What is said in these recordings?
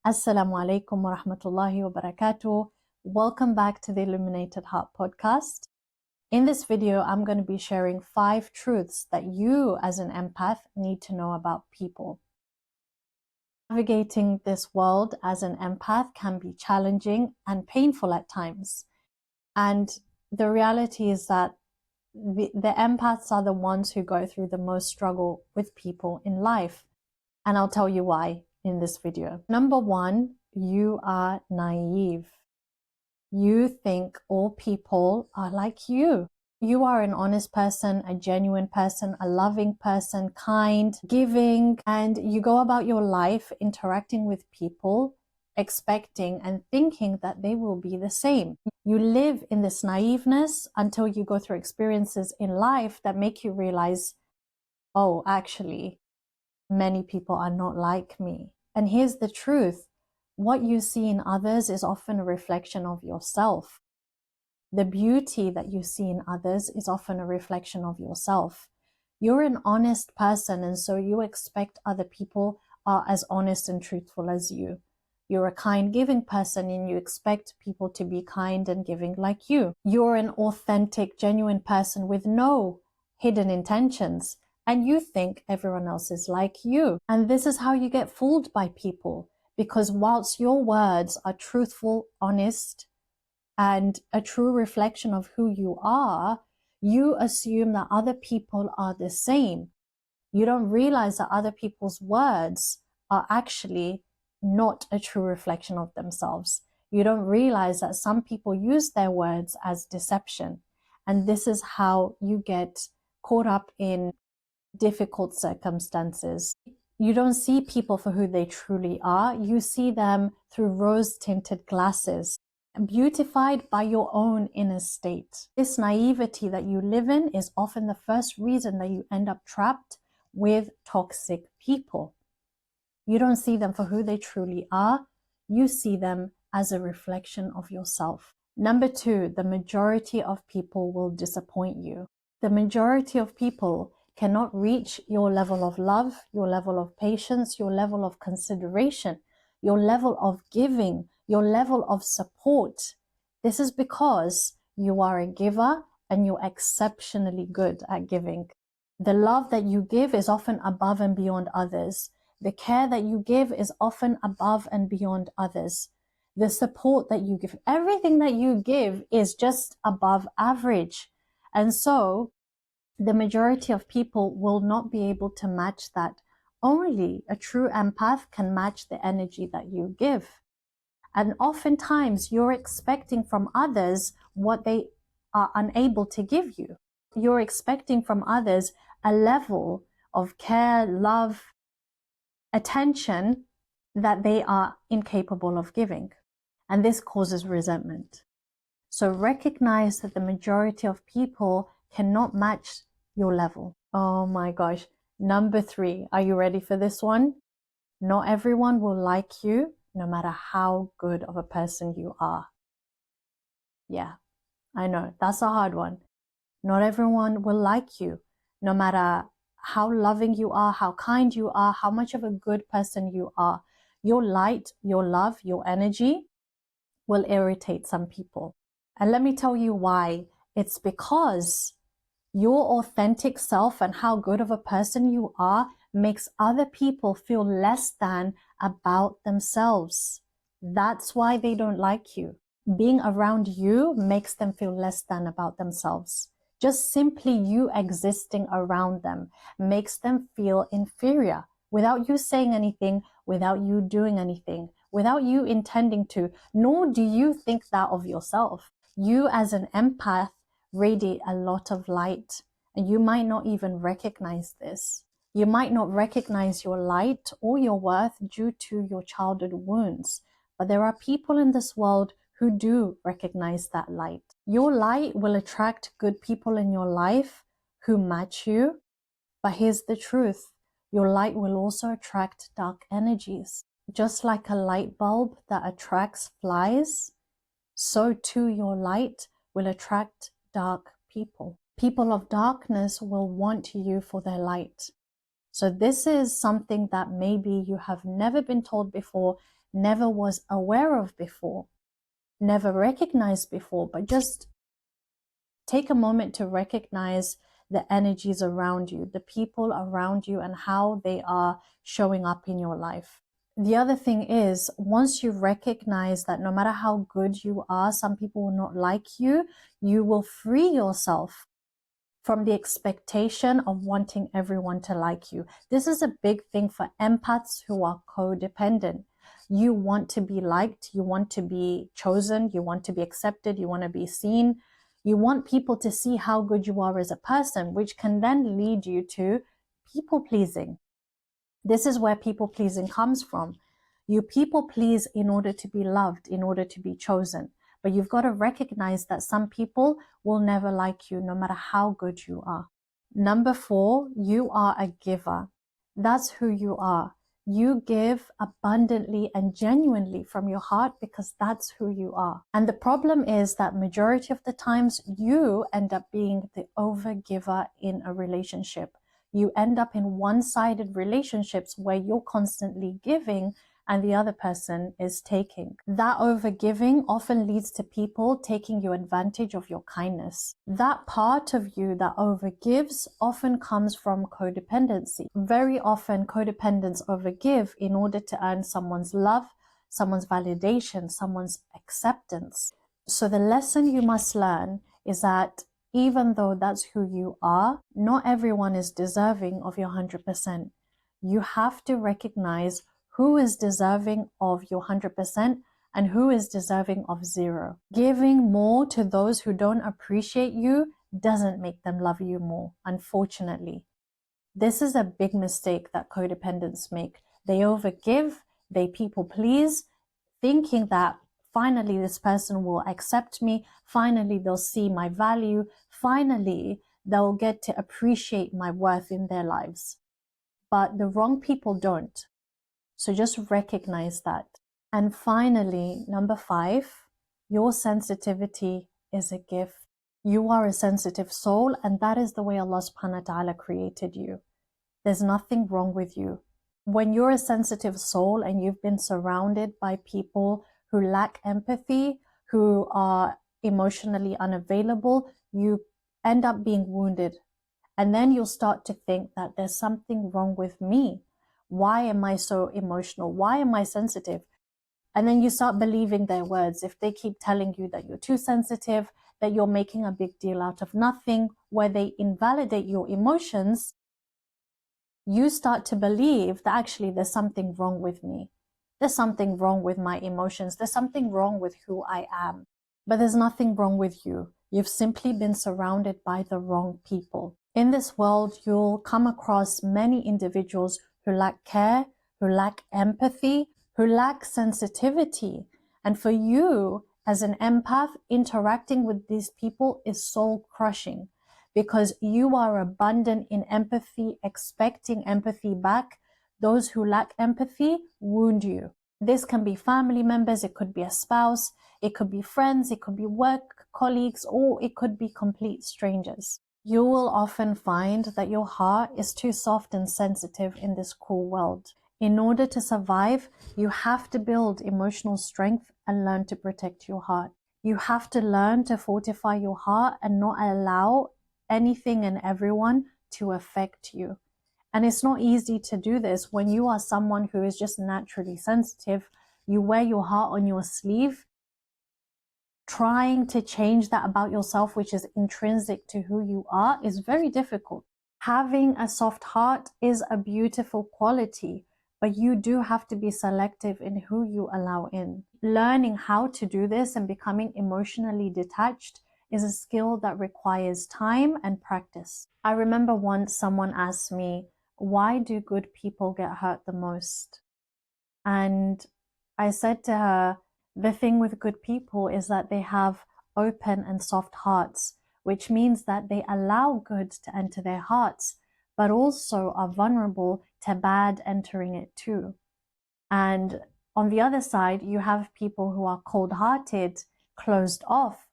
Assalamu alaikum wa rahmatullahi wa barakatuh. Welcome back to the Illuminated Heart podcast. In this video, I'm going to be sharing 5 truths that you as an empath need to know about people. Navigating this world as an empath can be challenging and painful at times. And the reality is that the empaths are the ones who go through the most struggle with people in life. And I'll tell you why in this video. Number 1, you are naive. You think all people are like you. You are an honest person, a genuine person, a loving person, kind, giving, and you go about your life interacting with people, expecting and thinking that they will be the same. You live in this naiveness until you go through experiences in life that make you realize, oh, actually, many people are not like me. And here's the truth. What you see in others is often a reflection of yourself. The beauty that you see in others is often a reflection of yourself. You're an honest person, and so you expect other people are as honest and truthful as you. You're a kind, giving person, and you expect people to be kind and giving like you. You're an authentic, genuine person with no hidden intentions, and you think everyone else is like you. And this is how you get fooled by people, because whilst your words are truthful, honest, and a true reflection of who you are, you assume that other people are the same. You don't realize that other people's words are actually not a true reflection of themselves. You don't realize that some people use their words as deception. And this is how you get caught up in difficult circumstances. You don't see people for who they truly are. You see them through rose-tinted glasses, beautified by your own inner state. This naivety that you live in is often the first reason that you end up trapped with toxic people. You don't see them for who they truly are. You see them as a reflection of yourself. Number 2, the majority of people will disappoint you. The majority of people cannot reach your level of love, your level of patience, your level of consideration, your level of giving, your level of support. This is because you are a giver and you're exceptionally good at giving. The love that you give is often above and beyond others. The care that you give is often above and beyond others. The support that you give, everything that you give is just above average. And so the majority of people will not be able to match that. Only a true empath can match the energy that you give. And oftentimes you're expecting from others what they are unable to give you. You're expecting from others a level of care, love, attention that they are incapable of giving. And this causes resentment. So recognize that the majority of people cannot match your level. Oh my gosh. Number 3, are you ready for this one? Not everyone will like you, no matter how good of a person you are. Yeah, I know, that's a hard one. Not everyone will like you, no matter how loving you are, how kind you are, how much of a good person you are. Your light, your love, your energy will irritate some people. And let me tell you why. It's because your authentic self and how good of a person you are makes other people feel less than about themselves. That's why they don't like you. Being around you makes them feel less than about themselves. Just simply you existing around them makes them feel inferior without you saying anything, without you doing anything, without you intending to, nor do you think that of yourself. You as an empath radiate a lot of light, and you might not even recognize this. You might not recognize your light or your worth due to your childhood wounds, but there are people in this world who do recognize that light. Your light will attract good people in your life who match you, but here's the truth. Your light will also attract dark energies. Just like a light bulb that attracts flies, so too your light will attract dark people. People of darkness will want you for their light. So this is something that maybe you have never been told before, never was aware of before, never recognized before. But just take a moment to recognize the energies around you, the people around you, and how they are showing up in your life. The other thing is, once you recognize that no matter how good you are, some people will not like you, you will free yourself from the expectation of wanting everyone to like you. This is a big thing for empaths who are codependent. You want to be liked, you want to be chosen, you want to be accepted, you want to be seen. You want people to see how good you are as a person, which can then lead you to people pleasing. This is where people pleasing comes from. You people please in order to be loved, in order to be chosen. But you've got to recognize that some people will never like you, no matter how good you are. Number 4, you are a giver. That's who you are. You give abundantly and genuinely from your heart because that's who you are. And the problem is that majority of the times you end up being the overgiver in a relationship. You end up in one-sided relationships where you're constantly giving and the other person is taking. That overgiving often leads to people taking you advantage of your kindness. That part of you that overgives often comes from codependency. Very often codependents overgive in order to earn someone's love, someone's validation, someone's acceptance. So the lesson you must learn is that even though that's who you are, not everyone is deserving of your 100%. You have to recognize who is deserving of your 100% and who is deserving of 0. Giving more to those who don't appreciate you doesn't make them love you more, unfortunately. This is a big mistake that codependents make. They overgive, they people please, thinking that finally this person will accept me, finally they'll see my value, finally they'll get to appreciate my worth in their lives. But the wrong people don't. So just recognize that. And finally, number 5, your sensitivity is a gift. You are a sensitive soul, and that is the way Allah subhanahu wa ta'ala created you. There's nothing wrong with you. When you're a sensitive soul and you've been surrounded by people who lack empathy, who are emotionally unavailable, you end up being wounded. And then you'll start to think that there's something wrong with me. Why am I so emotional? Why am I sensitive? And then you start believing their words. If they keep telling you that you're too sensitive, that you're making a big deal out of nothing, where they invalidate your emotions, you start to believe that actually there's something wrong with me. There's something wrong with my emotions. There's something wrong with who I am. But there's nothing wrong with you. You've simply been surrounded by the wrong people. In this world, you'll come across many individuals who lack care, who lack empathy, who lack sensitivity. And for you, as an empath, interacting with these people is soul crushing because you are abundant in empathy, expecting empathy back. Those who lack empathy wound you. This can be family members, it could be a spouse, it could be friends, it could be work colleagues, or it could be complete strangers. You will often find that your heart is too soft and sensitive in this cruel world. In order to survive, you have to build emotional strength and learn to protect your heart. You have to learn to fortify your heart and not allow anything and everyone to affect you. And it's not easy to do this when you are someone who is just naturally sensitive. You wear your heart on your sleeve. Trying to change that about yourself, which is intrinsic to who you are, is very difficult. Having a soft heart is a beautiful quality, but you do have to be selective in who you allow in. Learning how to do this and becoming emotionally detached is a skill that requires time and practice. I remember once someone asked me, why do good people get hurt the most? And I said to her, the thing with good people is that they have open and soft hearts, which means that they allow good to enter their hearts, but also are vulnerable to bad entering it too. And on the other side, you have people who are cold-hearted, closed off.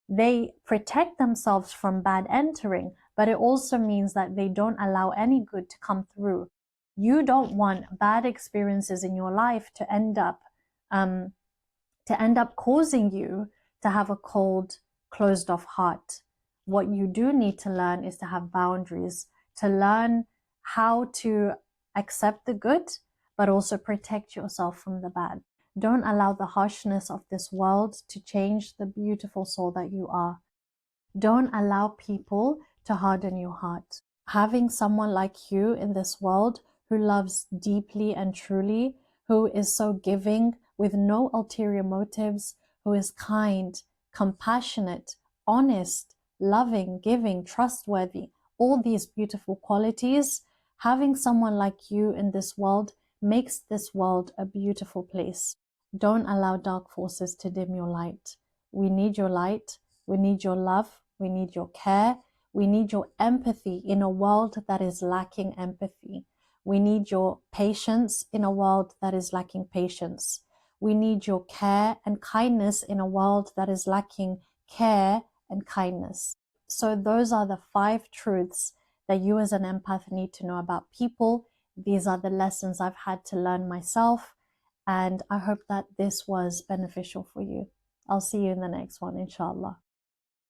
They protect themselves from bad entering, but it also means that they don't allow any good to come through. You don't want bad experiences in your life to end up to end up causing you to have a cold, closed off heart. What you do need to learn is to have boundaries, to learn how to accept the good, but also protect yourself from the bad. Don't allow the harshness of this world to change the beautiful soul that you are. Don't allow people to harden your heart. Having someone like you in this world who loves deeply and truly, who is so giving with no ulterior motives, who is kind, compassionate, honest, loving, giving, trustworthy, all these beautiful qualities, having someone like you in this world makes this world a beautiful place. Don't allow dark forces to dim your light. We need your light. We need your love. We need your care. We need your empathy in a world that is lacking empathy. We need your patience in a world that is lacking patience. We need your care and kindness in a world that is lacking care and kindness. So those are the 5 truths that you as an empath need to know about people. These are the lessons I've had to learn myself, and I hope that this was beneficial for you. I'll see you in the next one, inshallah.